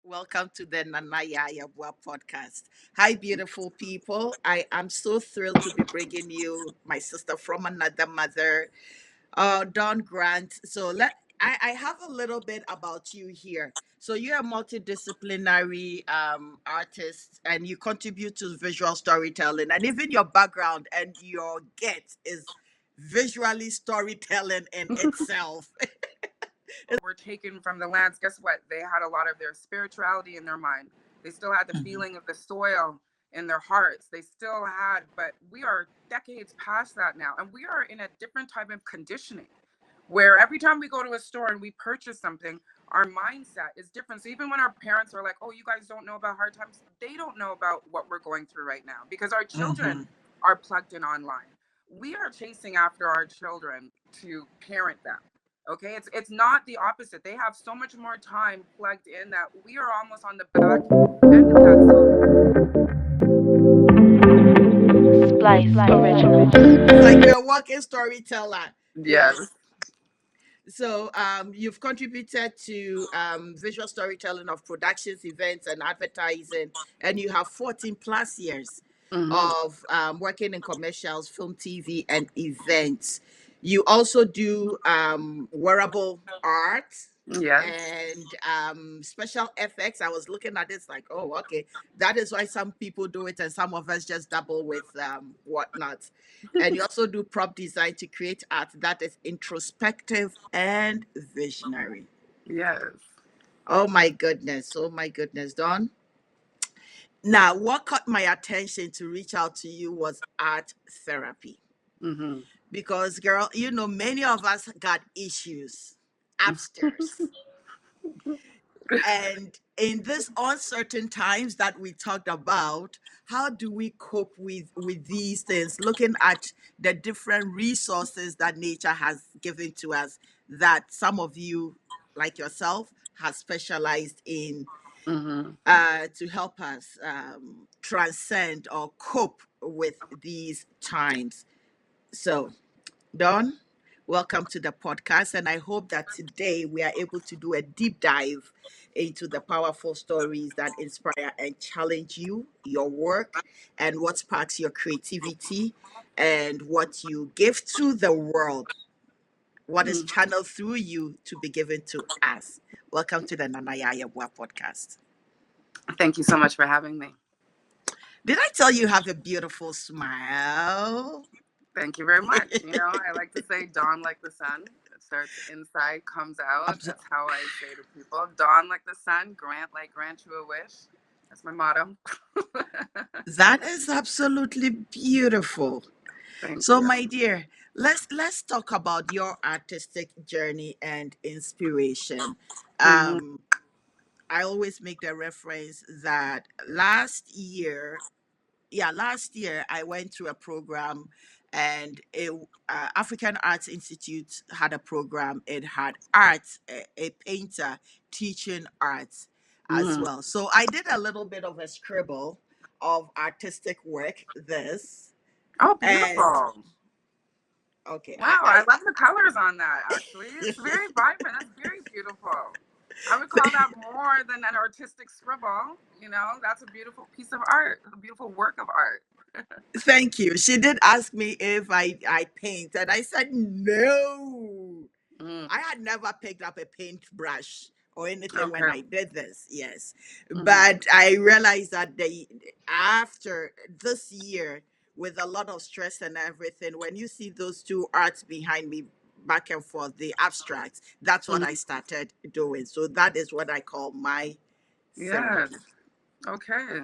Welcome to the Nana Yaa Yeboaa Podcast. Hi, beautiful people. I am so thrilled to be bringing you my sister from another mother, Dawn Grant. I have a little bit about you here. So you're a multidisciplinary artist, and you contribute to visual storytelling, and even your background and your get is visually storytelling in itself. Were taken from the lands, guess what? They had a lot of their spirituality in their mind. They still had the Mhm. feeling of the soil in their hearts. They still had, but we are decades past that now. And we are in a different type of conditioning where every time we go to a store and we purchase something, our mindset is different. So even when our parents are like, oh, you guys don't know about hard times, they don't know about what we're going through right now because our children Mhm. are plugged in online. We are chasing after our children to parent them. Okay, it's not the opposite. They have so much more time plugged in that we are almost on the back end of that. Splice Original. It's like you're a walking storyteller. Yes. Yes. So you've contributed to visual storytelling of productions, events, and advertising, and you have 14 plus years Mm-hmm. of working in commercials, film, TV, and events. You also do wearable art Yes. and special effects. I was looking at this like, oh, okay, that is why some people do it, and some of us just double with whatnot. And you also do prop design to create art that is introspective and visionary. Yes. Oh my goodness. Oh my goodness, Don. Now, what caught my attention to reach out to you was art therapy. Mm-hmm. Because, girl, many of us got issues upstairs. And in this uncertain times that we talked about, how do we cope with these things? Looking at the different resources that nature has given to us, that some of you, like yourself, has specialized in Mm-hmm. to help us transcend or cope with these times. So, Don, welcome to the podcast. And I hope that today we are able to do a deep dive into the powerful stories that inspire and challenge you, your work, and what sparks your creativity and what you give to the world, what is Mm-hmm. channeled through you to be given to us. Welcome to the Nana Yaa Yeboaa Podcast. Thank you so much for having me. Did I tell you have a beautiful smile? Thank you very much. I like to say dawn like the sun. It starts inside, comes out. Abso- That's how I say to people. Dawn like the sun, grant you a wish. That's my motto. That is absolutely beautiful. Thank So, you. my dear, let's talk about your artistic journey and inspiration. Mm-hmm. Um, I always make the reference that last year I went through a program, and African Arts Institute had a program. It had arts, a painter teaching arts as Mm-hmm. well. So I did a little bit of a scribble of artistic work. This Oh, and beautiful. okay, Wow, I love the colors on that actually. It's very vibrant. That's very beautiful. I would call that more than an artistic scribble. That's a beautiful piece of art, a beautiful work of art. thank you. She did ask me if I paint, and I said no. Mm, I had never picked up a paintbrush or anything when okay. I did this. Yes, Hmm. but I realized that after this year, with a lot of stress and everything, when you see those two arts behind me back and forth, the abstracts, that's what I Hmm. started doing. So that is what I call my Yes. therapy. Okay.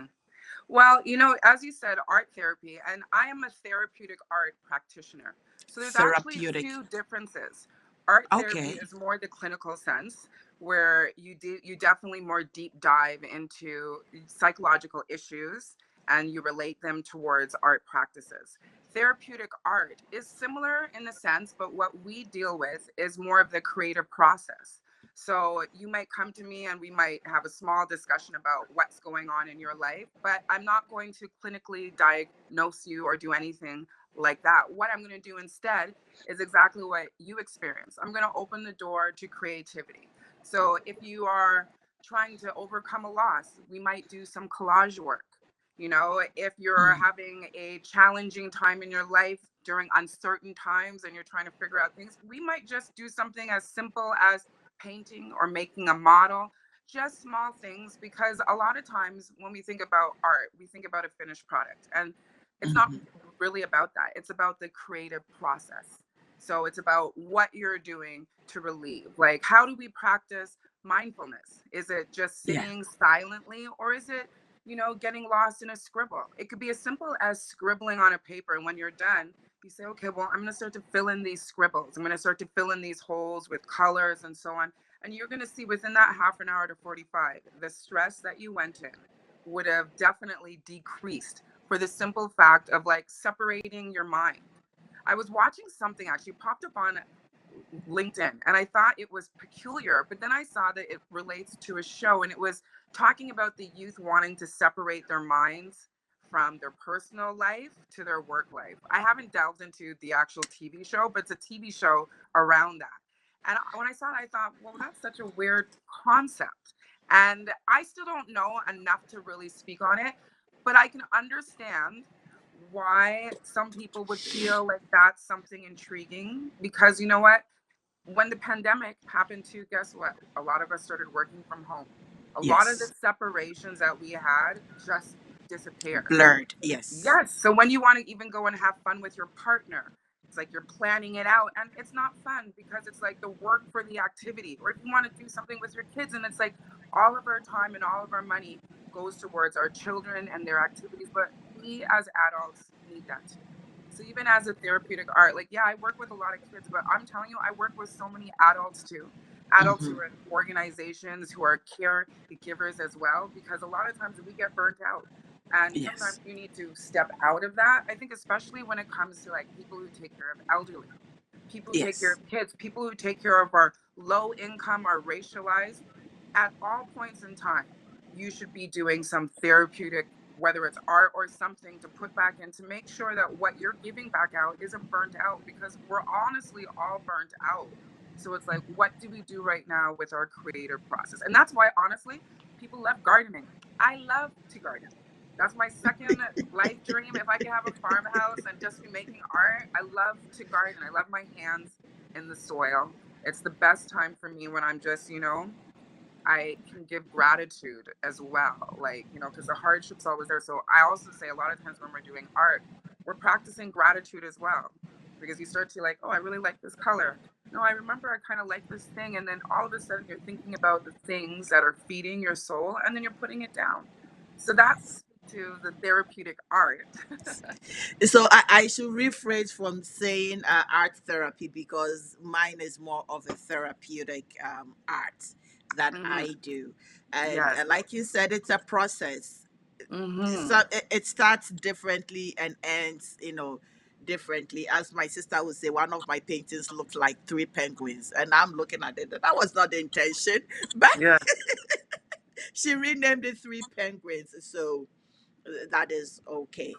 Well, as you said, art therapy, and I am a therapeutic art practitioner. So there's actually Therapeutic. two differences. Art therapy Okay. is more the clinical sense, where you definitely more deep dive into psychological issues and you relate them towards art practices. Therapeutic art is similar in the sense, but what we deal with is more of the creative process. So you might come to me and we might have a small discussion about what's going on in your life, but I'm not going to clinically diagnose you or do anything like that. What I'm going to do instead is exactly what you experience. I'm going to open the door to creativity. So if you are trying to overcome a loss, we might do some collage work. You know, if you're Mhm. having a challenging time in your life during uncertain times and you're trying to figure out things, we might just do something as simple as painting or making a model, just small things. Because a lot of times when we think about art, we think about a finished product. And it's not Mhm. really about that. It's about the creative process. So it's about what you're doing to relieve. Like, how do we practice mindfulness? Is it just Yeah. sitting silently, or is it, getting lost in a scribble? It could be as simple as scribbling on a paper. And when you're done, you say, okay, well, I'm going to start to fill in these scribbles. I'm going to start to fill in these holes with colors and so on. And you're going to see within that half an hour to 45, the stress that you went in would have definitely decreased for the simple fact of like separating your mind. I was watching something actually popped up on LinkedIn and I thought it was peculiar, but then I saw that it relates to a show and it was talking about the youth wanting to separate their minds from their personal life to their work life. I haven't delved into the actual TV show, but it's a TV show around that. And when I saw it, I thought, well, that's such a weird concept. And I still don't know enough to really speak on it, but I can understand why some people would feel like that's something intriguing because you know what? When the pandemic happened too, guess what? A lot of us started working from home. A lot of the Yes. separations that we had just disappeared. Blurred. Yes. Yes. So when you want to even go and have fun with your partner, it's like you're planning it out and it's not fun because it's like the work for the activity. Or if you want to do something with your kids and it's like all of our time and all of our money goes towards our children and their activities, but we as adults need that too. So even as a therapeutic art, like yeah, I work with a lot of kids, but I'm telling you, I work with so many adults too. Adults who Mhm. are in organizations who are caregivers as well, because a lot of times we get burnt out and sometimes Yes. you need to step out of that. I think especially when it comes to like people who take care of elderly, people who take care Yes. of kids, people who take care of our low income or racialized, at all points in time, you should be doing some therapeutic, whether it's art or something to put back in to make sure that what you're giving back out isn't burnt out because we're honestly all burnt out. So it's like, what do we do right now with our creative process? And that's why, honestly, people love gardening. I love to garden. That's my second life dream. If I could have a farmhouse and just be making art, I love to garden. I love my hands in the soil. It's the best time for me when I'm just, I can give gratitude as well. Like, because the hardship's always there. So I also say a lot of times when we're doing art, we're practicing gratitude as well. Because you start to like, oh, I really like this color. No, I remember I kind of like this thing. And then all of a sudden you're thinking about the things that are feeding your soul and then you're putting it down. So that's to the therapeutic art. So I should rephrase from saying art therapy because mine is more of a therapeutic art that Hmm. I do. And Yes. like you said, it's a process. So Hmm. it starts differently and ends, differently. As my sister would say, one of my paintings looked like three penguins, and I'm looking at it. That was not the intention, but Yeah. she renamed it three penguins. So that is okay.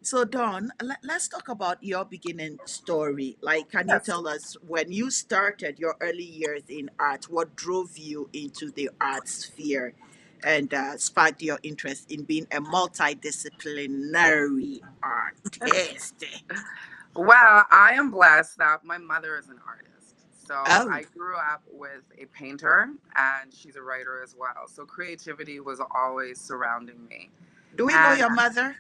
So, Dawn, let's talk about your beginning story. Like, can you Yes. tell us when you started your early years in art, what drove you into the art sphere and sparked your interest in being a multidisciplinary artist? Well, I am blessed that my mother is an artist. So Oh, I grew up with a painter and she's a writer as well. So creativity was always surrounding me. do we know And your mother?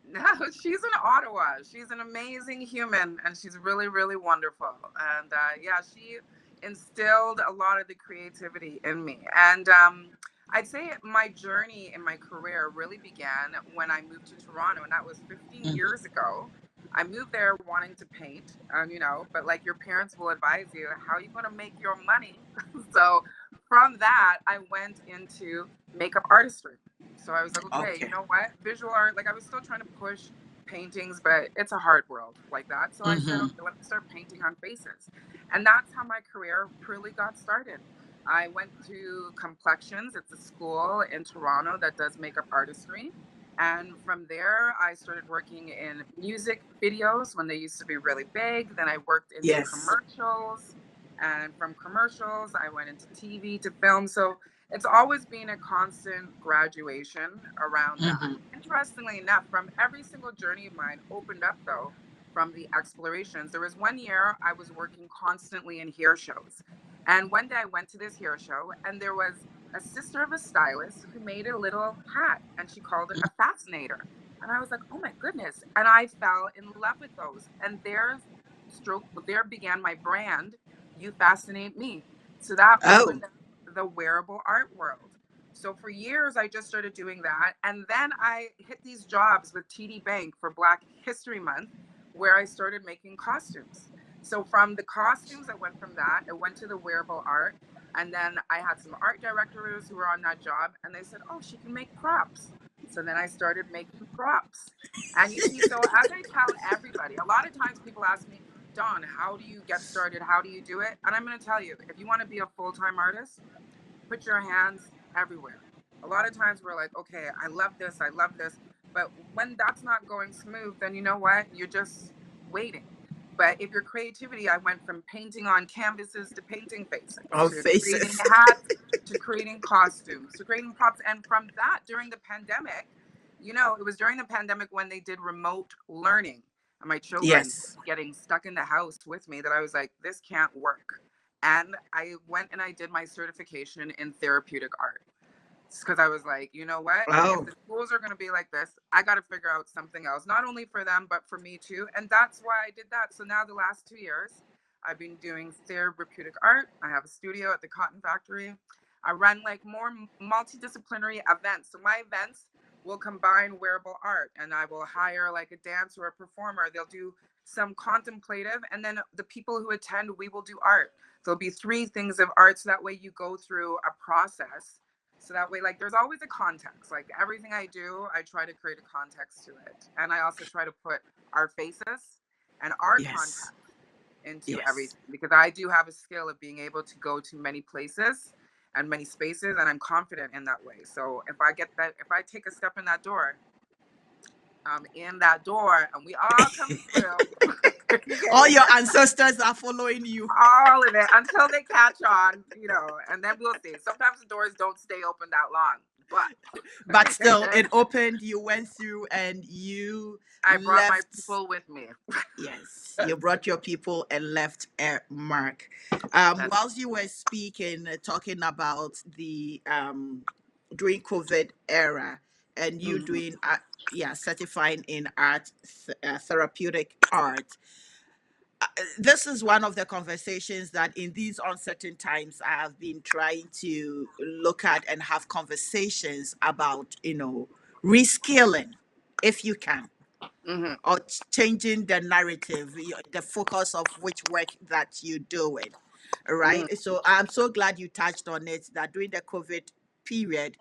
no, she's in Ottawa. She's an amazing human and she's really, really wonderful. And yeah, she instilled a lot of the creativity in me. And I'd say my journey in my career really began when I moved to Toronto, and that was 15 Mhm. years ago. I moved there wanting to paint, but like your parents will advise you, how are you going to make your money? So from that, I went into makeup artistry. So I was like, okay, you Okay. know what? Visual art, like I was still trying to push paintings, but it's a hard world like that. So I said, Mm-hmm. okay, let me start painting on faces. And that's how my career really got started. I went to Complexions. It's a school in Toronto that does makeup artistry. And from there, I started working in music videos when they used to be really big. Then I worked into Yes. commercials. And from commercials, I went into TV to film. So It's always been a constant graduation around that. Mm-hmm. Interestingly enough, from every single journey of mine opened up though from the explorations. There was one year I was working constantly in hair shows. And one day I went to this hair show and there was a sister of a stylist who made a little hat and she called it a fascinator. And I was like, oh my goodness. And I fell in love with those. And there began my brand, You Fascinate Me. So that Oh, opened the wearable art world. So for years, I just started doing that. And then I hit these jobs with TD Bank for Black History Month, where I started making costumes. So from the costumes, I went from that, I went to the wearable art. And then I had some art directors who were on that job, and they said, oh, she can make props. So then I started making props. And you see, so as I tell everybody, a lot of times people ask me, Dawn, how do you get started? How do you do it? And I'm going to tell you, if you want to be a full time artist, put your hands everywhere. A lot of times we're like, okay, I love this, I love this. But when that's not going smooth, then you know what? You're just waiting. But if your creativity, I went from painting on canvases to painting faces, on to creating faces. hats, to creating costumes, to creating props. And from that, during the pandemic, it was during the pandemic when they did remote learning and my children Yes. getting stuck in the house with me that I was like, this can't work. And I went and I did my certification in therapeutic art because I was like, you know what? If Oh, the schools are going to be like this, I got to figure out something else, not only for them, but for me too. And that's why I did that. So now the last 2 years, I've been doing therapeutic art. I have a studio at the Cotton Factory. I run like more multidisciplinary events. So my events will combine wearable art and I will hire like a dancer or a performer. They'll do some contemplative, and then the people who attend, we will do art. There'll be 3 things of art. So that way you go through a process, so that way, like, there's always a context. Like everything I do, I try to create a context to it. And I also try to put our faces and our yes. context into Yes. everything because I do have a skill of being able to go to many places and many spaces, and I'm confident in that way. So if I take a step in that door, I'm in that door and we all come through. All Okay. your ancestors are following you. All of it until they catch on, and then we'll see. Sometimes the doors don't stay open that long, But but still, it opened, you went through, and you I brought my left. people with me. Yes, you brought your people and left a mark. That's Whilst you were speaking, talking about the during COVID era, and you mhm, doing yeah, certifying in art, therapeutic art. This is one of the conversations that in these uncertain times I have been trying to look at and have conversations about, reskilling, if you can, mhm, or changing the narrative, the focus of which work that you're doing. mhm. Right. So I'm so glad you touched on it, that during the COVID period,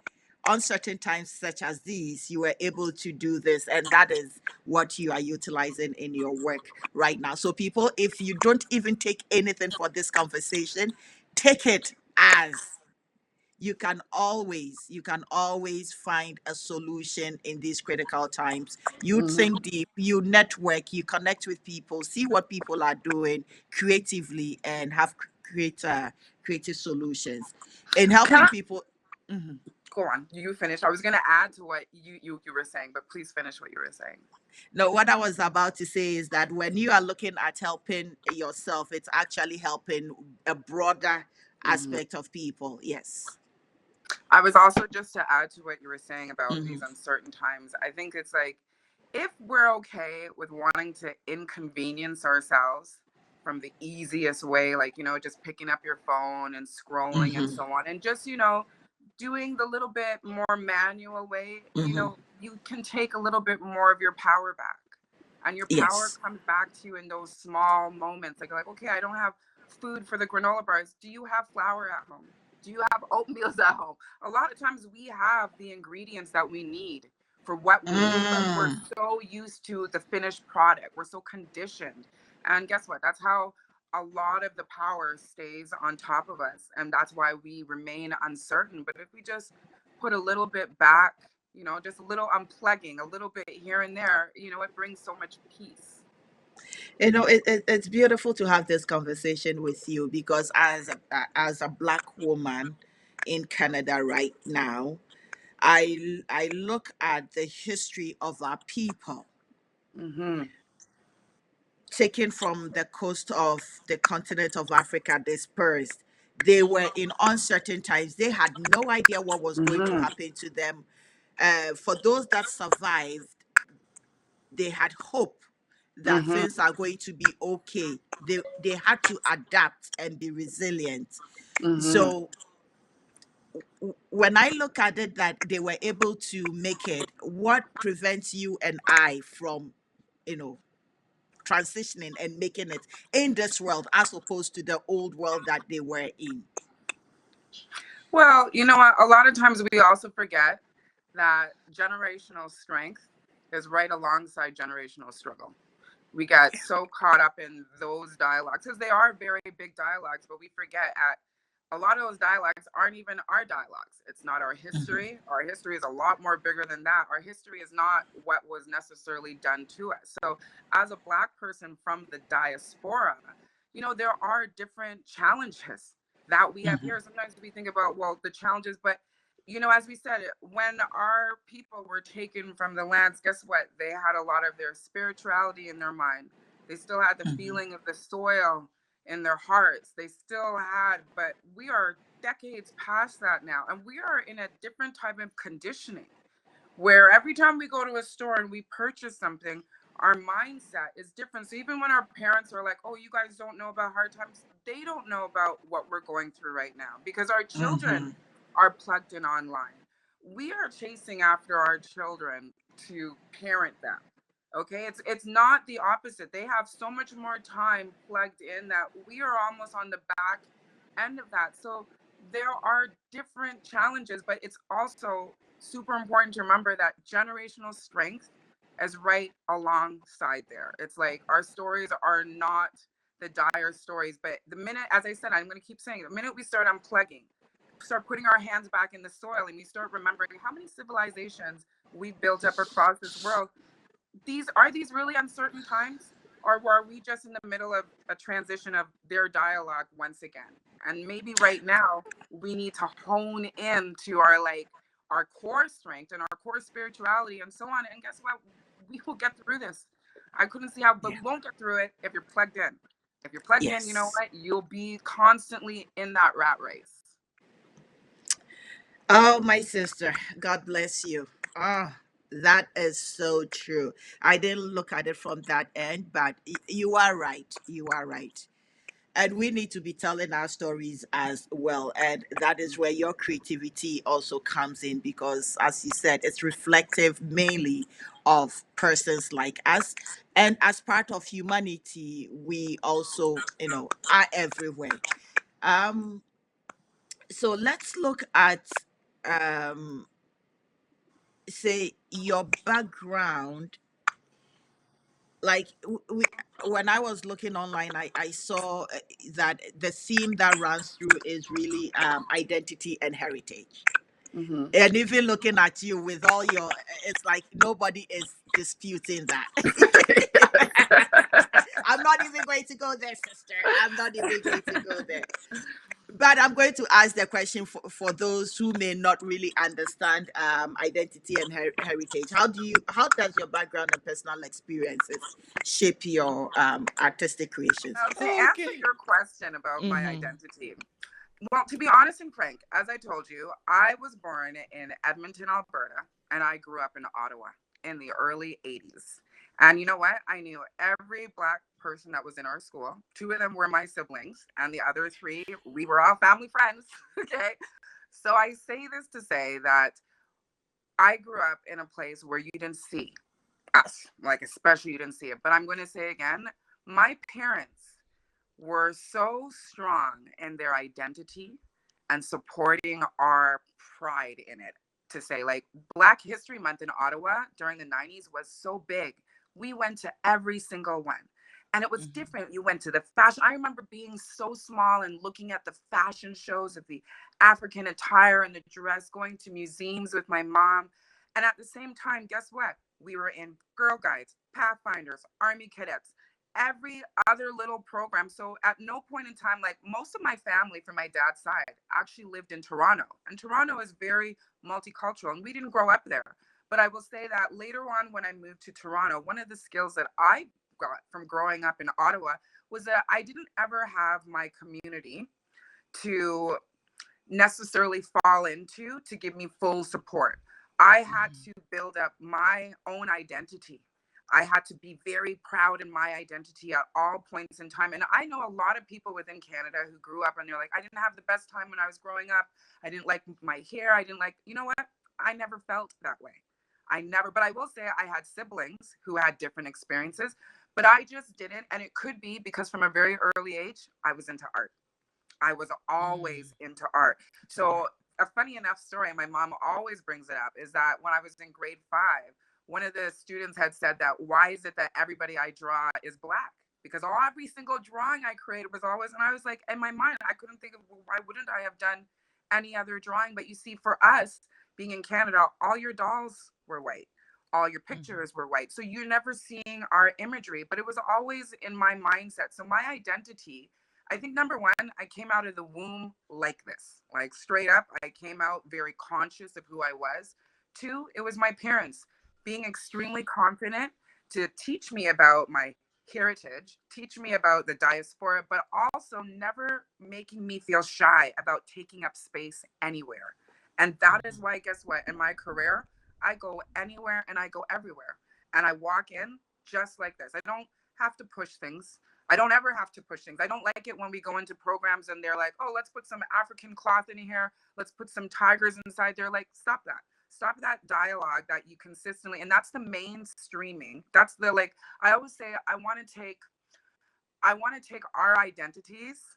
uncertain times such as these, you were able to do this. And that is what you are utilizing in your work right now. So, people, if you don't even take anything for this conversation, take it as you can always find a solution in these critical times. You think deep, you network, you connect with people, see what people are doing creatively, and have creative solutions in Can helping I people. Mhm. go on? You finish. I was going to add to what you were saying, but please finish what you were saying. No, what I was about to say is that when you are looking at helping yourself, it's actually helping a broader Mhm. aspect of people. Yes. I was also just to add to what you were saying about Hmm. these uncertain times. I think it's like if we're okay with wanting to inconvenience ourselves from the easiest way, like, just picking up your phone and scrolling and Hmm. so on, and just, doing the little bit more manual way, Hmm. you can take a little bit more of your power back. And your power Yes. comes back to you in those small moments. Like, okay, I don't have food for the granola bars. Do you have flour at home? Do you have oatmeal at home? A lot of times we have the ingredients that we need for what we need, but we're Mm. so used to the finished product. We're so conditioned. And guess what? That's how a lot of the power stays on top of us. And that's why we remain uncertain. But if we just put a little bit back, just a little unplugging, a little bit here and there, it brings so much peace. It's beautiful to have this conversation with you, because as a black woman, in Canada right now, I look at the history of our people Mm-hmm. taken from the coast of the continent of Africa, dispersed. They were in uncertain times. They had no idea what was going to Mm-hmm. happen to them. For those that survived, they had hope that Mm-hmm. things are going to be okay. They had to adapt and be resilient. Mm-hmm. So when I look at it that they were able to make it, what prevents you and I from, you know, transitioning and making it in this world as opposed to the old world that they were in? Well, you know what? A lot of times we also forget that generational strength is right alongside generational struggle. We get so caught up in those dialogues because they are very big dialogues, but we forget at a lot of those dialogues aren't even our dialogues. It's not our history. Our history is a lot more bigger than that. Our history is not what was necessarily done to us. So, as a Black person from the diaspora, there are different challenges that we have Mhm. here. Sometimes we think about, well, the challenges, but as we said, when our people were taken from the lands, guess what? They had a lot of their spirituality in their mind. They still had the Mhm. feeling of the soil in their hearts. They still had, but we are decades past that now. And we are in a different type of conditioning where every time we go to a store and we purchase something, our mindset is different. So even when our parents are like, oh, you guys don't know about hard times, they don't know about what we're going through right now because our children Mhm. are plugged in online. We are chasing after our children to parent them. Okay, it's not the opposite. They have so much more time plugged in that we are almost on the back end of that. So there are different challenges, but it's also super important to remember that generational strength is right alongside there. It's like our stories are not the dire stories, but the minute, as I said, I'm going to keep saying, the minute we start unplugging, start putting our hands back in the soil, and we start remembering how many civilizations we've built up across this world, these really uncertain times, or are we just in the middle of a transition of their dialogue once again? And maybe right now we need to hone in to our core strength and our core spirituality and so on. And guess what? We will get through this. I couldn't see how, but Yeah. we won't get through it if you're plugged in. If you're plugged in, you know Yes. what? You'll be constantly in that rat race. Oh, my sister, God bless you. Oh, that is so true. I didn't look at it from that end, but you are right. You are right. And we need to be telling our stories as well. And that is where your creativity also comes in because, as you said, it's reflective mainly of persons like us. And as part of humanity, we also, are everywhere. Um, so let's look at um say your background, like when I was looking online, I saw that the theme that runs through is really identity and heritage. Mm-hmm. And even looking at you with all your, it's like nobody is disputing that. I'm not even going to go there, sister. I'm not even going to go there. But I'm going to ask the question for those who may not really understand identity and heritage. How does your background and personal experiences shape your artistic creations? Now, to answer Okay. your question about my Mm-hmm. identity, well, to be honest and frank, as I told you, I was born in Edmonton, Alberta, and I grew up in Ottawa in the early 80s. And you know what? I knew every Black person that was in our school. Two of them were my siblings, and the other three, we were all family friends. Okay. So I say this to say that I grew up in a place where you didn't see us, like, especially you didn't see it. But I'm going to say again, my parents were so strong in their identity and supporting our pride in it. To say, like, Black History Month in Ottawa during the 90s was so big. We went to every single one. And it was different. You went to the fashion. I remember being so small and looking at the fashion shows of the African attire and the dress, going to museums with my mom. And at the same time, guess what? We were in Girl Guides, Pathfinders, Army Cadets. every other little program. So at no point in time, like most of my family from my dad's side actually lived in Toronto. And Toronto is very multicultural and we didn't grow up there. But I will say that later on when I moved to Toronto, one of the skills that I got from growing up in Ottawa was that I didn't ever have my community to necessarily fall into to give me full support. I had Mhm. to build up my own identity. I had to be very proud in my identity at all points in time. And I know a lot of people within Canada who grew up and they're like, I didn't have the best time when I was growing up. I didn't like my hair. I didn't like, you know what? I never felt that way. I never, but I will say I had siblings who had different experiences, but I just didn't. And it could be because from a very early age, I was into art. I was Mm. always into art. So Art. a funny enough story, my mom always brings it up, is that when I was in grade 5, one of the students had said that why is it that everybody I draw is black? Because every single drawing I created was always, and I was like, in my mind, I couldn't think of, well, why wouldn't I have done any other drawing? But you see, for us being in Canada, all your dolls were white. All your Mhm. pictures were white. So you're never seeing our imagery, but it was always in my mindset. So my identity, I think number one, I came out of the womb like this, like straight up. I came out very conscious of who I was. Two, it was my parents being extremely confident to teach me about my heritage, teach me about the diaspora, but also never making me feel shy about taking up space anywhere. And that is Mhm. why, guess what? In my career, I go anywhere and I go everywhere. And I walk in just like this. I don't have to push things. I don't ever have to push things. I don't like it when we go into programs and they're like, oh, let's put some African cloth in here. Let's put some tigers inside there. Like, stop that. Stop that dialogue that you consistently, and that's the mainstreaming. That's the like, I always say, I want to take our identities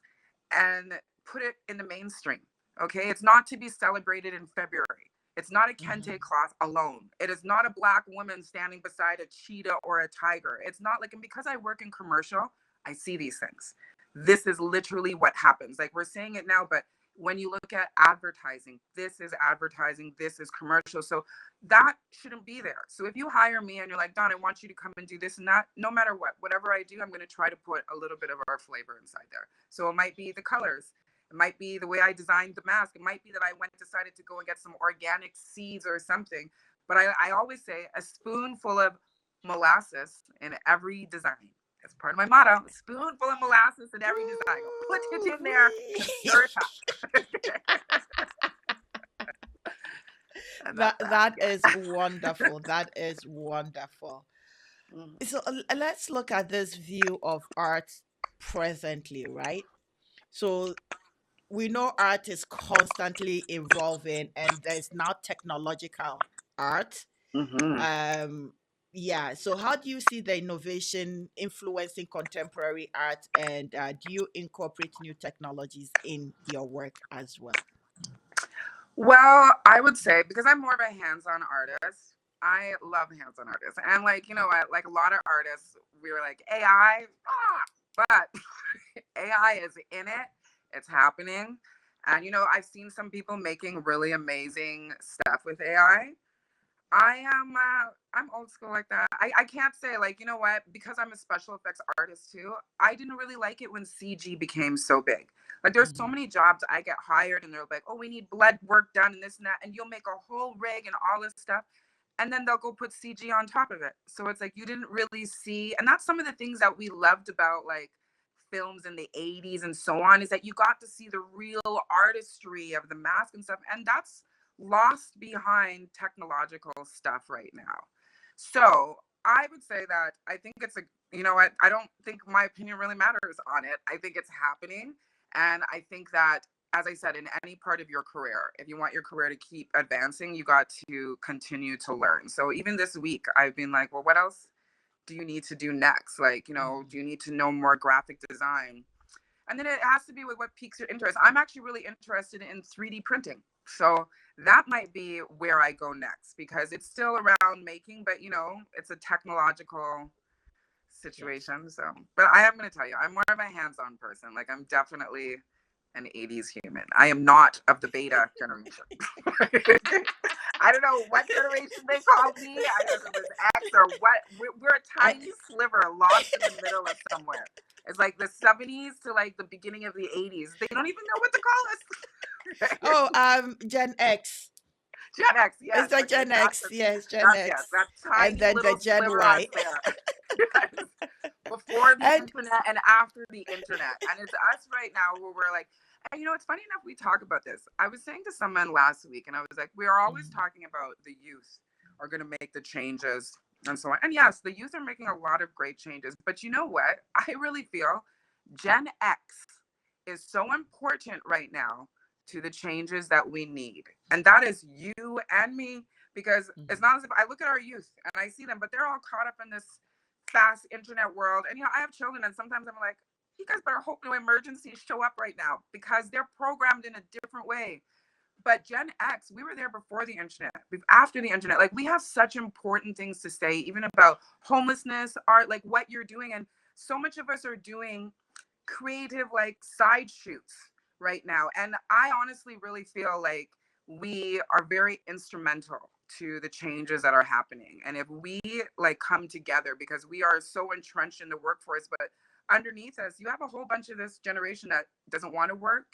and put it in the mainstream. Okay. It's not to be celebrated in February. It's not a kente Mhm. cloth alone. It is not a black woman standing beside a cheetah or a tiger. It's not like, and because I work in commercial, I see these things. This is literally what happens. Like we're saying it now, but when you look at advertising, this is commercial. So that shouldn't be there. So if you hire me and you're like, Don, I want you to come and do this and that, no matter what, whatever I do, I'm going to try to put a little bit of our flavor inside there. So it might be the colors. It might be the way I designed the mask. It might be that I decided to go and get some organic seeds or something. But I always say a spoonful of molasses in every design. It's part of my motto. A spoonful of molasses in every design. Put it in there and Ooh-wee. stir it up. And That that's that. that is Yeah. wonderful. That is wonderful. Mhm. So let's look at this view of art presently, right? So we know art is constantly evolving and there's now technological art. Mhm. Um yeah, so how do you see the innovation influencing contemporary art and do you incorporate new technologies in your work as well? Well, I would say because I'm more of a hands-on artist, I love hands-on artists. And like, you know what, like a lot of artists, we were like AI, but AI is in it. It's happening. And you know, I've seen some people making really amazing stuff with AI. I'm old school like that. I can't say like, you know what, because I'm a special effects artist too, I didn't really like it when CG became so big. Like there's so Mhm. many jobs I get hired and they're like, oh, we need blood work done and this and that, and you'll make a whole rig and all this stuff. And then they'll go put CG on top of it. So it's like you didn't really see, and that's some of the things that we loved about like films in the 80s and so on, is that you got to see the real artistry of the mask and stuff. And that's lost behind technological stuff right now. So I would say that I think it's a, you know what, I don't think my opinion really matters on it. I think it's happening. And I think that, as I said, in any part of your career, if you want your career to keep advancing, you got to continue to learn. So even this week, I've been like, well, what else do you need to do next? Like, you know, Mhm. do you need to know more graphic design? And then it has to be with what piques your interest. I'm actually really interested in 3D printing. So that might be where I go next because it's still around making, but you know, it's a technological Yes. situation. So, but I am going to tell you, I'm more of a hands on person. Like, I'm definitely an 80s human. I am not of the beta generation. I don't know what generation they called me. I don't know if it was X or what. We're a I, tiny sliver lost in the middle of somewhere. It's like the 70s to like the beginning of the 80s. They don't even know what to call us. oh, Gen X. Gen X, It's yes. the Okay, Gen X. Yes, Gen that's yes, X. that And tiny then the little Gen sliver us Y. there. Yes. Before the And internet and after the internet. And it's us right now where we're like, and you know, it's funny enough, we talk about this. I was saying to someone last week, and I was like, we are always mm, talking about the youth are going to make the changes and so on. And yes, the youth are making a lot of great changes. But you know what? I really feel Gen X is so important right now to the changes that we need. And that is you and me, because it's mm. not as if I look at our youth and I see them, but they're all caught up in this fast internet world. And, you know, I have children, and sometimes I'm like, you guys better hope no emergencies show up right now because they're programmed in a different way. But Gen X, we were there before the internet, after the internet. Like, we have such important things to say, even about homelessness, art, like what you're doing. And so much of us are doing creative, like side shoots right now. And I honestly really feel like we are very instrumental to the changes that are happening. And if we like come together, because we are so entrenched in the workforce, but underneath us, you have a whole bunch of this generation that doesn't want to work,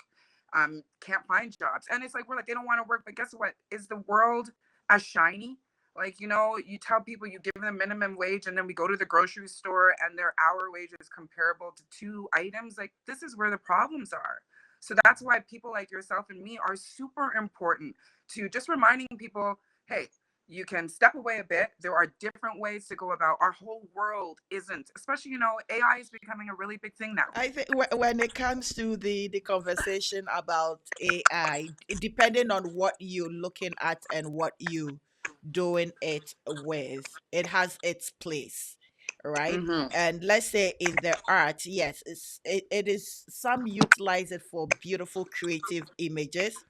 can't find jobs. And it's like, we're like, they don't want to work, but guess what? Is the world as shiny? Like, you know, you tell people you give them minimum wage, and then we go to the grocery store and their hour wage is comparable to two items. Like, this is where the problems are. So that's why people like yourself and me are super important to just reminding people, hey, you can step away a bit. There are different ways to go about. Our whole world isn't, especially, you know, AI is becoming a really big thing now. I think when it comes to the conversation about AI, depending on what you're looking at and what you doing it with, it has its place, right? Mm-hmm. And let's say in the art, yes, it is, some utilize it for beautiful creative images,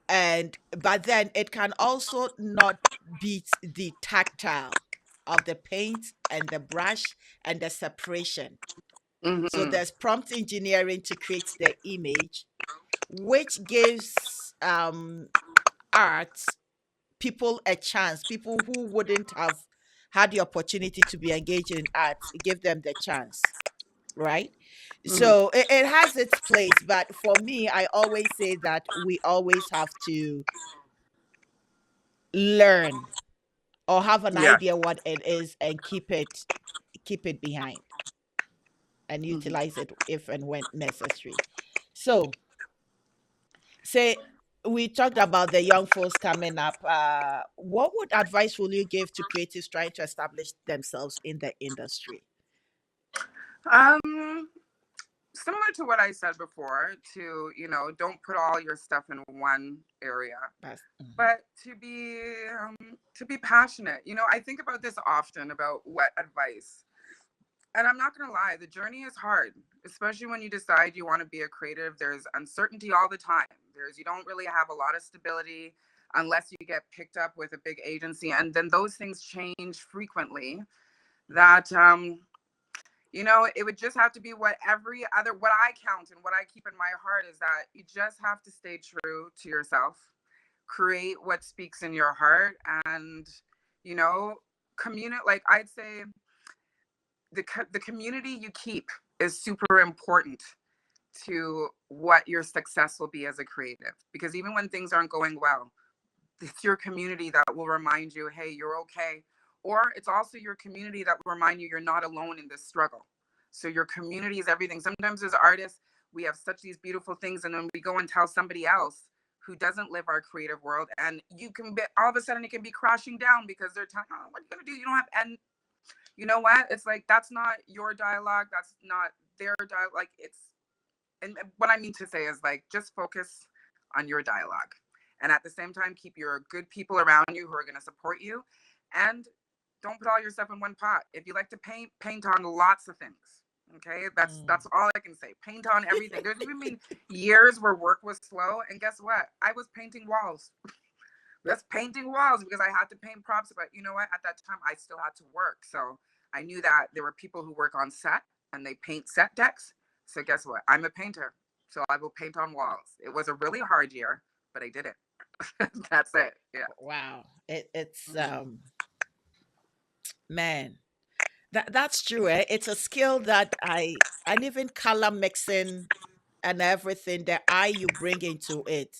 and but then it can also not beat the tactile of the paint and the brush and the separation. So Mm-hmm. there's prompt engineering to create the image, which gives art people a chance. People who wouldn't have had the opportunity to be engaged in art, give them the chance, right? Mm-hmm. So it has its place, but for me, I always say that we always have to learn or have an Yeah. idea what it is and keep it behind and Mm-hmm. utilize it if and when necessary. So say we talked about the young folks coming up. What would advice will you give to creatives trying to establish themselves in the industry? Um, Similar to what I said before, to, you know, don't put all your stuff in one area, Mhm. but to be passionate. You know, I think about this often about what advice. And I'm not going to lie, the journey is hard, especially when you decide you want to be a creative. There's uncertainty all the time. You don't really have a lot of stability unless you get picked up with a big agency. And then those things change frequently. That, you know, it would just have to be what I count and what I keep in my heart is that you just have to stay true to yourself, create what speaks in your heart, and, you know, like I'd say, the community you keep is super important to what your success will be as a creative, because even when things aren't going well, it's your community that will remind you, hey, you're okay. Or it's also your community that will remind you you're not alone in this struggle. So your community is everything. Sometimes as artists, we have such these beautiful things, and then we go and tell somebody else who doesn't live our creative world, and you can be, all of a sudden it can be crashing down because they're telling, oh, what are you gonna do? You don't have, and you know what? It's like, that's not your dialogue. That's not their dialogue. Like, it's, and what I mean to say is, like, just focus on your dialogue. And at the same time, keep your good people around you who are going to support you. And don't put all your stuff in one pot. If you like to paint, paint on lots of things. Okay, Mm. that's all I can say. Paint on everything. There's even been years where work was slow, and guess what? I was painting walls. Just painting walls because I had to paint props. But you know what? At that time, I still had to work. So I knew that there were people who work on set and they paint set decks. So guess what? I'm a painter. So I will paint on walls. It was a really hard year, but I did it. That's it. Yeah. Wow. It's Mhm. man, that's true. Eh? It's a skill that and even color mixing and everything, the eye you bring into it.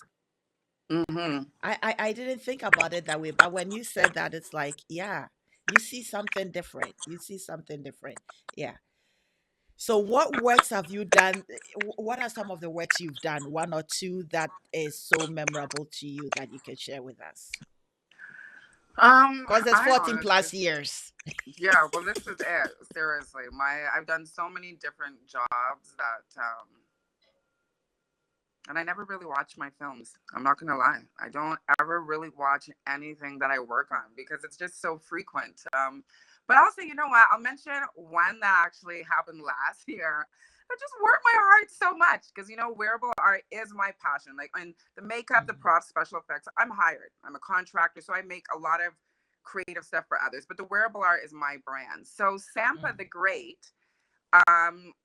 Mhm. I didn't think about it that way, but when you said that, it's like, yeah, you see something different. You see something different. Yeah. So, what works have you done? What are some of the works you've done? One or two that is so memorable to you that you can share with us? Because it's I 14 honestly, plus years. yeah. Well, this is it. Seriously, I've done so many different jobs that and I never really watch my films. I'm not gonna lie. I don't ever really watch anything that I work on because it's just so frequent. But also, you know what? I'll mention one that actually happened last year. It just warmed my heart so much because wearable art is my passion. Like, and the makeup, the Mhm. props, special effects. I'm hired. I'm a contractor, so I make a lot of creative stuff for others. But the wearable art is my brand. So Sampa Mm. the Great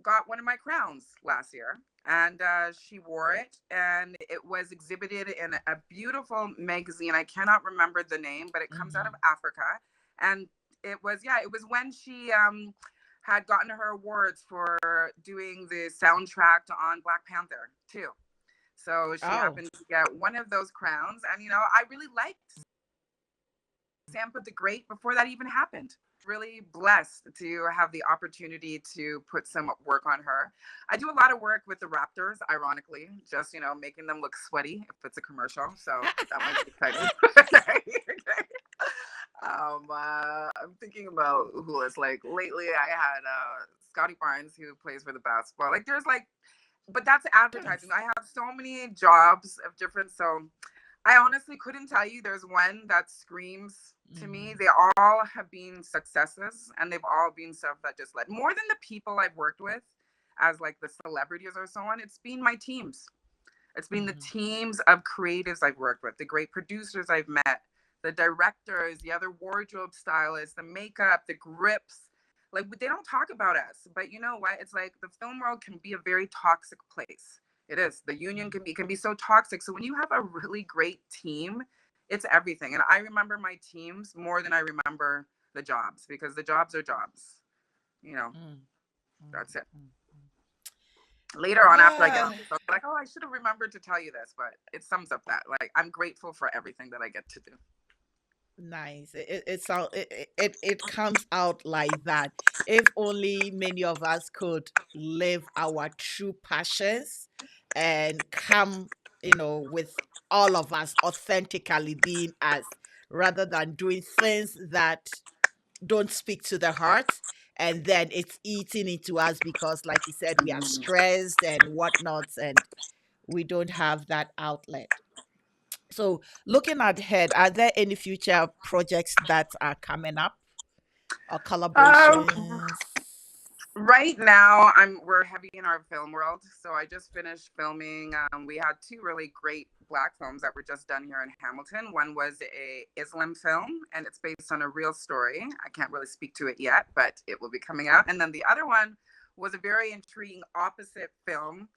got one of my crowns last year, and she wore it, and it was exhibited in a beautiful magazine. I cannot remember the name, but it comes out of Mhm. Africa, and it was when she had gotten her awards for doing the soundtrack on Black Panther too. So she Oh. happened to get one of those crowns, and I really liked Sampa the Great before that even happened. Really blessed to have the opportunity to put some work on her. I do a lot of work with the Raptors, ironically, just making them look sweaty if it's a commercial. So that might be exciting. I'm thinking about who is like lately. I had Scotty Barnes who plays for the basketball. Like there's like, but that's advertising. Nice. I have so many jobs of different. So I honestly couldn't tell you there's one that screams to me. Mhm. They all have been successes and they've all been stuff that just led more than the people I've worked with as like the celebrities or so on. It's been my teams. It's been the Mhm. teams of creatives I've worked with, the great producers I've met, the directors, the other wardrobe stylists, the makeup, the grips. Like they don't talk about us, but you know what? It's like the film world can be a very toxic place. It is. The union can be so toxic. So when you have a really great team, it's everything. And I remember my teams more than I remember the jobs because the jobs are jobs. You know, Mm. Mm. that's it. Mm. Later on after I get Ah, off, I was like, oh, I should have remembered to tell you this, but it sums up that. Like, I'm grateful for everything that I get to do. nice. It comes out like that. If only many of us could live our true passions and come, with all of us authentically being us, rather than doing things that don't speak to the heart, and then it's eating into us because, like you said, we are Mm. stressed and whatnot, and we don't have that outlet. So, looking ahead, are there any future projects that are coming up or Um, collaborations? right now, we're heavy in our film world. So I just finished filming. We had two really great black films that were just done here in Hamilton. One was a Islam film, and it's based on a real story. I can't really speak to it yet, but it will be coming out. And then the other one was a very intriguing opposite film,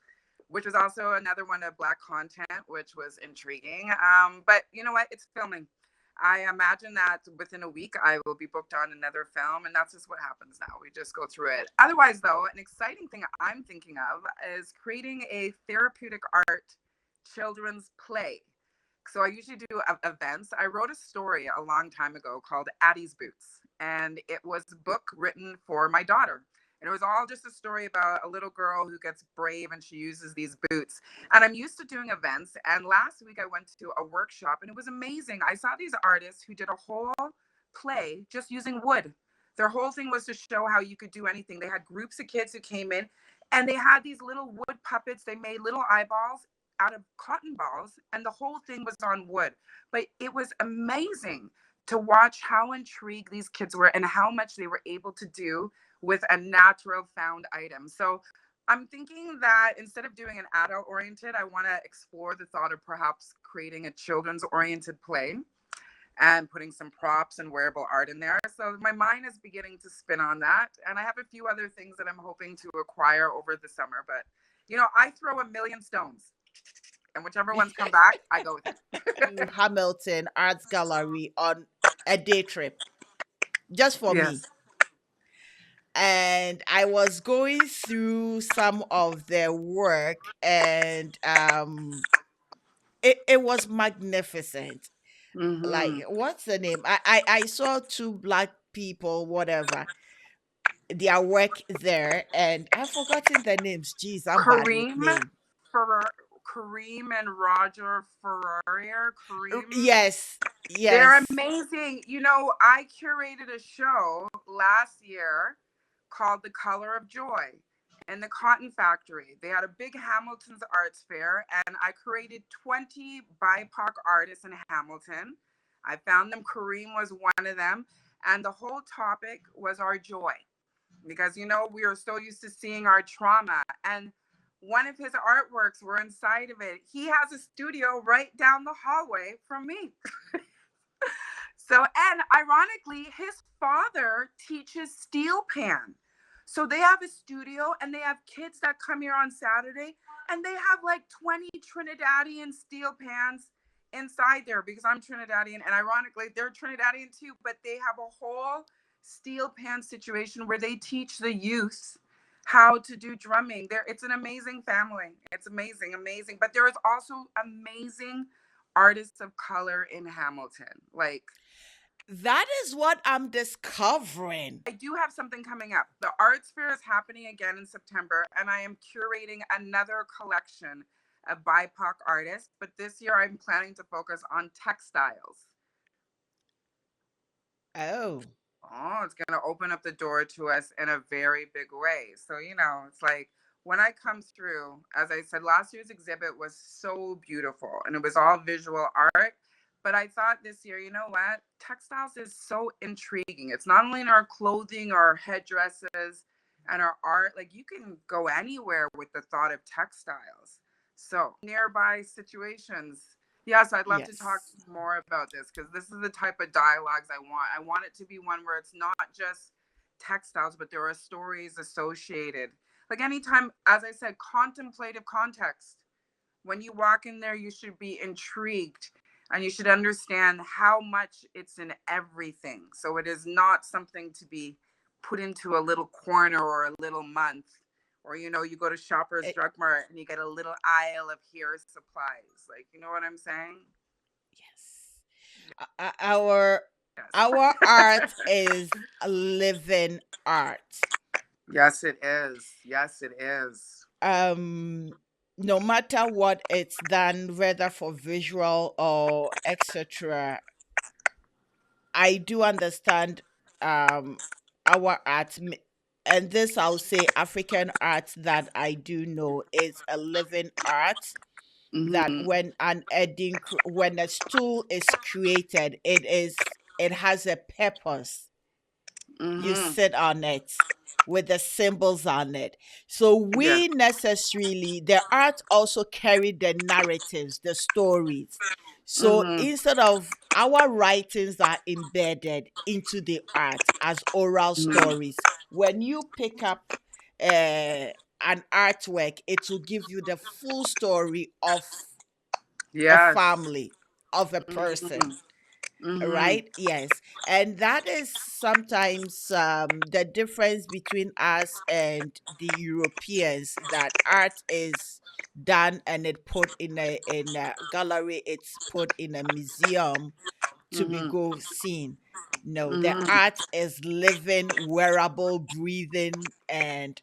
which was also another one of black content, which was intriguing. But you know what? It's filming. I imagine that within a week I will be booked on another film, and that's just what happens now. We just go through it. Otherwise, though, an exciting thing I'm thinking of is creating a therapeutic art children's play. So I usually do events. I wrote a story a long time ago called Addie's Boots, and it was a book written for my daughter. And it was all just a story about a little girl who gets brave and she uses these boots. And I'm used to doing events. And last week I went to a workshop and it was amazing. I saw these artists who did a whole play just using wood. Their whole thing was to show how you could do anything. They had groups of kids who came in and they had these little wood puppets. They made little eyeballs out of cotton balls and the whole thing was on wood. But it was amazing to watch how intrigued these kids were and how much they were able to do with a natural found item. So I'm thinking that instead of doing an adult oriented, I want to explore the thought of perhaps creating a children's oriented play and putting some props and wearable art in there. So my mind is beginning to spin on that. And I have a few other things that I'm hoping to acquire over the summer. But, I throw a million stones. And whichever ones come back, I go with To it. Hamilton Arts Gallery on a day trip just for me. Yes. And I was going through some of their work, and it was magnificent. Like, Mm-hmm. what's the name? I saw two black people, whatever, their work there, and I've forgotten their names. Jeez, I'm bad with Kareem, name. Kareem and Roger Ferrarier. Kareem. Yes, They're yes. amazing. You know, I curated a show last year called The Color of Joy in the Cotton Factory. They had a big Hamilton's Arts Fair, and I created 20 BIPOC artists in Hamilton. I found them. Kareem was one of them. And the whole topic was our joy because, you know, we are so used to seeing our trauma. And one of his artworks were inside of it. He has a studio right down the hallway from me. So, and ironically, his father teaches steel pan. So they have a studio and they have kids that come here on Saturday and they have like 20 Trinidadian steel pans inside there because I'm Trinidadian and ironically they're Trinidadian too, but they have a whole steel pan situation where they teach the youth how to do drumming. There it's an amazing family. It's amazing, amazing. But there is also amazing artists of color in Hamilton. Like That is what I'm discovering. I do have something coming up. The arts fair is happening again in September, and I am curating another collection of BIPOC artists. But this year, I'm planning to focus on textiles. Oh, Oh, it's going to open up the door to us in a very big way. So, you know, it's like when I come through, as I said, last year's exhibit was so beautiful and it was all visual art. But I thought this year, you know what? Textiles is so intriguing. It's not only in our clothing, our headdresses, and our art, like you can go anywhere with the thought of textiles. So, nearby situations. Yes, I'd love to talk yes. more about this because this is the type of dialogues I want. I want it to be one where it's not just textiles, but there are stories associated. Like anytime, as I said, contemplative context. When you walk in there, you should be intrigued and you should understand how much it's in everything. So it is not something to be put into a little corner or a little month. Or, you know, you go to Shoppers Eh, Drug Mart and you get a little aisle of hair supplies. Like, you know what I'm saying? yes. Our Yes. our art is a living art. Yes, it is. Yes, it is. Um, no matter what it's done, whether for visual or etc., I do understand um our art, and this I'll say African art that I do know is a living art. That Mm-hmm. when when a stool is created, it has a purpose. You Mm-hmm. sit on it with the symbols on it. So Yes. we necessarily, the art also carry the narratives, the stories. So Mm-hmm. instead of our writings are embedded into the art as oral Mm-hmm. stories, when you pick up an artwork, it will give you the full story of a Yes. family, of a Mm-hmm. person, Mm-hmm. right? Yes. And that is sometimes the difference between us and the Europeans, that art is done and it put in a gallery, it's put in a museum to be Mm-hmm. go seen. No, the Mm-hmm. art is living, wearable, breathing, and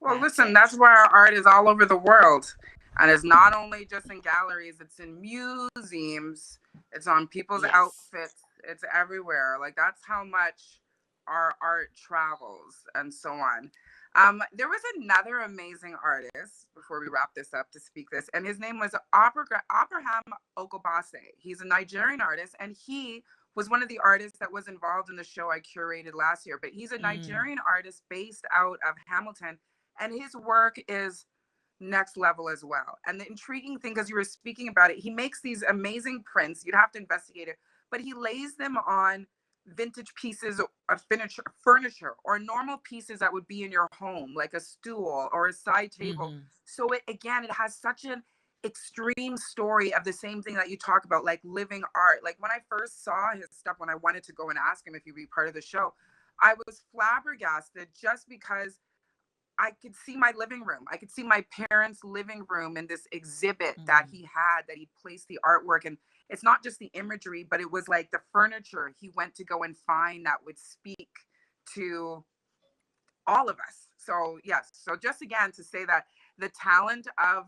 Well, that's listen, it. that's why our art is all over the world. And it's not only just in galleries, it's in museums, it's on people's Yes. outfits, it's everywhere. Like, that's how much our art travels and so on. There was another amazing artist before we wrap this up to speak this, and his name was Abraham Okobase. He's a Nigerian artist, and he was one of the artists that was involved in the show I curated last year. But he's a Mm. Nigerian artist based out of Hamilton, and his work is next level as well. And the intriguing thing, because you were speaking about it, he makes these amazing prints. You'd have to investigate it, but he lays them on vintage pieces of furniture or normal pieces that would be in your home, like a stool or a side table. Mm-hmm. So it again, it has such an extreme story of the same thing that you talk about, like living art. Like when I first saw his stuff, when I wanted to go and ask him if he'd be part of the show, I was flabbergasted just because I could see my living room. I could see my parents' living room in this exhibit that he had, that he placed the artwork. And it's not just the imagery, but it was like the furniture he went to go and find that would speak to all of us. So yes, so just again to say that the talent of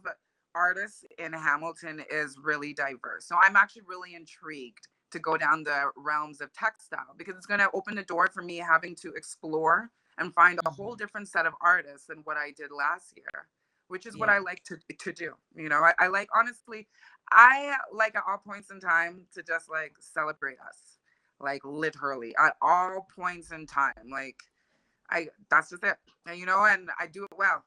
artists in Hamilton is really diverse. So I'm actually really intrigued to go down the realms of textile, because it's going to open the door for me having to explore and find a whole different set of artists than what I did last year, which is what I Yeah. like to do. You know, I like, honestly, I like at all points in time to just like celebrate us, like literally at all points in time. Like that's just it. And, you know, and I do it well.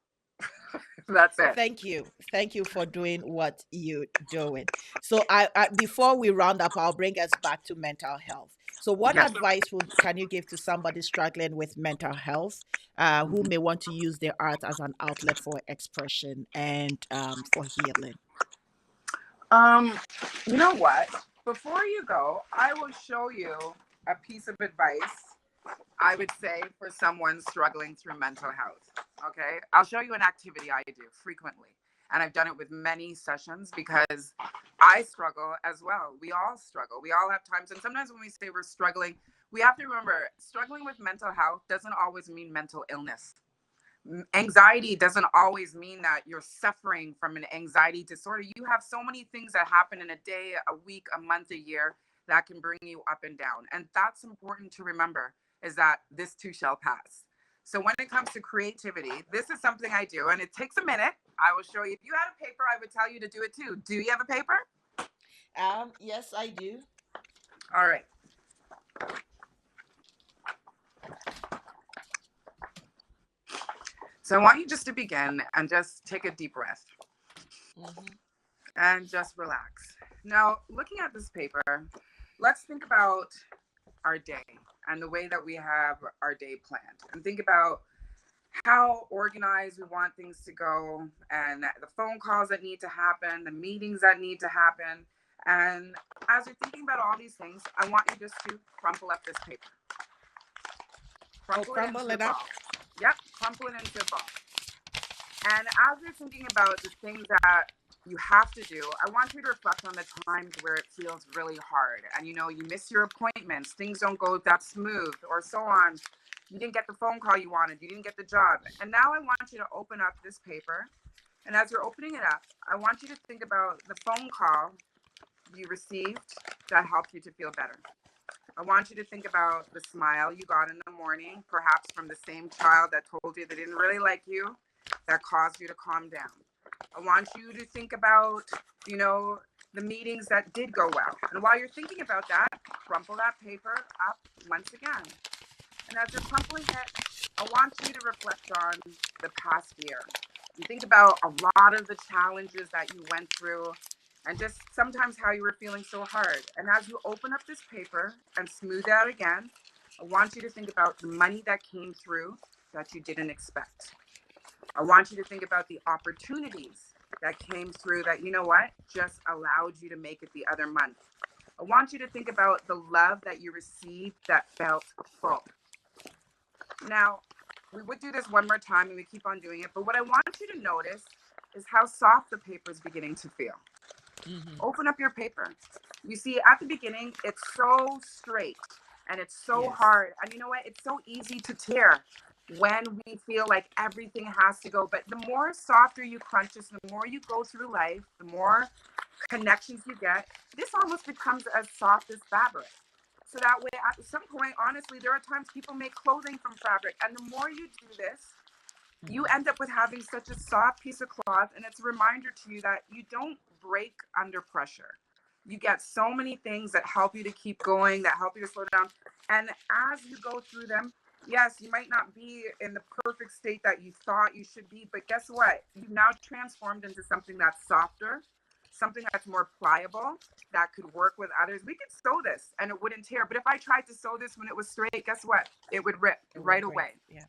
That's it. Thank you. Thank you for doing what you're doing. So I before we round up, I'll bring us back to mental health. So what Yes. advice would can you give to somebody struggling with mental health, who Mhm. may want to use their art as an outlet for expression and for healing? Um, you know what? Before you go, I will show you a piece of advice I would say for someone struggling through mental health. Okay. I'll show you an activity I do frequently. And I've done it with many sessions because I struggle as well. We all struggle. We all have times. And sometimes when we say we're struggling, we have to remember struggling with mental health doesn't always mean mental illness. Anxiety doesn't always mean that you're suffering from an anxiety disorder. You have so many things that happen in a day, a week, a month, a year that can bring you up and down. And that's important to remember, is that this too shall pass. So when it comes to creativity, this is something I do, and it takes a minute. I will show you. If you had a paper, I would tell you to do it too. Do you have a paper? Yes, I do. All right. So I want you just to begin and just take a deep breath Mm-hmm. and just relax. Now, looking at this paper, let's think about our day and the way that we have our day planned, and think about how organized we want things to go, and the phone calls that need to happen, the meetings that need to happen. And as you're thinking about all these things, I want you just to crumple up this paper, Oh, crumple it crumble into a it up. ball. Yep, crumple it into a ball. And as you're thinking about the things that you have to do, I want you to reflect on the times where it feels really hard. And you know, you miss your appointments, things don't go that smooth, or so on. You didn't get the phone call you wanted, you didn't get the job. And now I want you to open up this paper. And as you're opening it up, I want you to think about the phone call you received that helped you to feel better. I want you to think about the smile you got in the morning, perhaps from the same child that told you they didn't really like you, that caused you to calm down. I want you to think about, you know, the meetings that did go well. And while you're thinking about that, crumple that paper up once again. And as you're crumpling it, I want you to reflect on the past year and think about a lot of the challenges that you went through, and just sometimes how you were feeling so hard. And as you open up this paper and smooth it out again, I want you to think about the money that came through that you didn't expect. I want you to think about the opportunities that came through that, you know what, just allowed you to make it the other month. I want you to think about the love that you received that felt full. Now, we would do this one more time and we keep on doing it, but what I want you to notice is how soft the paper is beginning to feel. Mm-hmm. Open up your paper. You see, at the beginning, it's so straight and it's so Yes. hard. And you know what? It's so easy to tear when we feel like everything has to go. But the more softer you crunch this, the more you go through life, the more connections you get, this almost becomes as soft as fabric. So that way, at some point, honestly, there are times people make clothing from fabric. And the more you do this, you Mm-hmm. end up with having such a soft piece of cloth. And it's a reminder to you that you don't break under pressure. You get so many things that help you to keep going, that help you to slow down. And as you go through them, yes, you might not be in the perfect state that you thought you should be, but guess what? You've now transformed into something that's softer, something that's more pliable, that could work with others. We could sew this and it wouldn't tear. But if I tried to sew this when it was straight, guess what? It would rip It right would break. away. Yeah.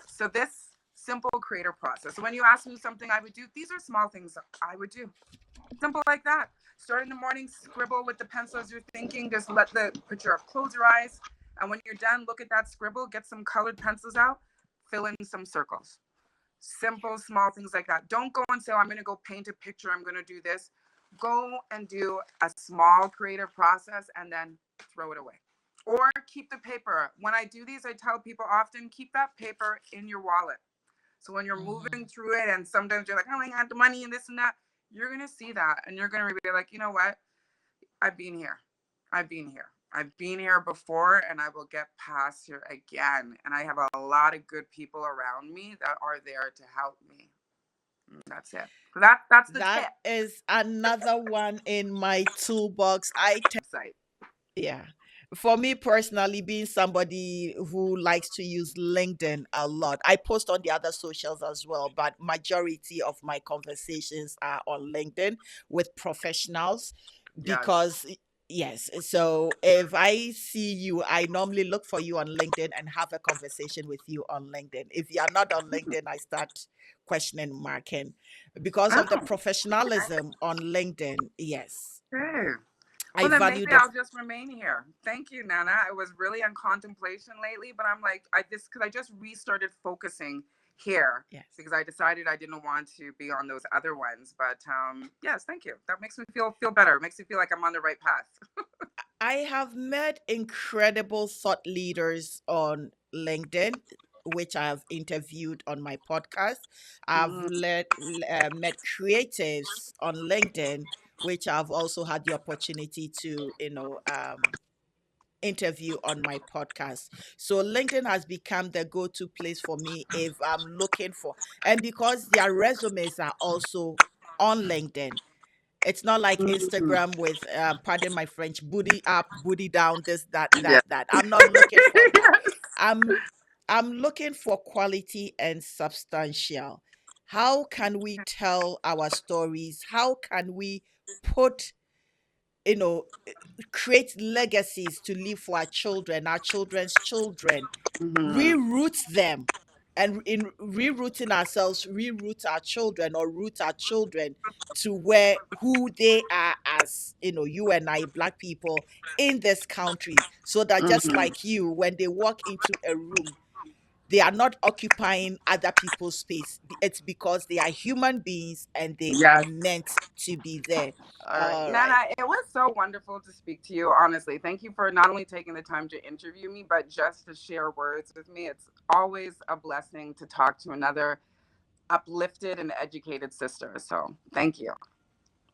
So this simple creative process. So when you ask me something I would do, these are small things I would do. Simple like that. Start in the morning, scribble with the pencil as you're thinking. Just put your close your eyes, and when you're done, look at that scribble. Get some colored pencils out, fill in some circles. Simple, small things like that. Don't go and say, oh, I'm going to go paint a picture. I'm going to do this. Go and do a small creative process and then throw it away. Or keep the paper. When I do these, I tell people often keep that paper in your wallet. So when you're moving Mhm. through it and sometimes you're like, oh, I got the money and this and that, you're going to see that and you're going to be like, you know what? I've been here. I've been here. I've been here before and I will get past here again. And I have a lot of good people around me that are there to help me. That's it. So that's the That tip. is another one in my toolbox. Website. Yeah. For me personally, being somebody who likes to use LinkedIn a lot, I post on the other socials as well, but majority of my conversations are on LinkedIn with professionals Yes. because yes, so if I see you, I normally look for you on LinkedIn and have a conversation with you on LinkedIn. If you are not on LinkedIn, I start questioning marking because of the Oh, professionalism on LinkedIn. Yes. okay. I Well, then value maybe the I'll just remain here. Thank you, Nana. I was really on contemplation lately, but I'm like, because I just restarted focusing here yes. because I decided I didn't want to be on those other ones. But yes, thank you. That makes me feel better. It makes me feel like I'm on the right path. I have met incredible thought leaders on LinkedIn, which I have interviewed on my podcast. Mm, Met creatives on LinkedIn, which I've also had the opportunity to, interview on my podcast. So LinkedIn has become the go-to place for me if I'm looking for, and because their resumes are also on LinkedIn. It's not like mm, Instagram with, pardon my French, booty up, booty down, this, that, yeah. that, that. I'm not looking for that. Yes. I'm I'm looking for quality and substantial. How can we tell our stories? How can we put, you know, create legacies to leave for our children, our children's children, Mm-hmm. reroute them, and in rerouting ourselves, reroute our children or root our children to where who they are as, you and I, black people in this country, so that just Mm-hmm. like you, when they walk into a room, they are not occupying other people's space. It's because they are human beings and they are Yes. meant to be there. All right. All Nana, right. it was so wonderful to speak to you, honestly. Thank you for not only taking the time to interview me, but just to share words with me. It's always a blessing to talk to another uplifted and educated sister. So thank you.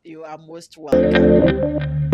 You are most welcome.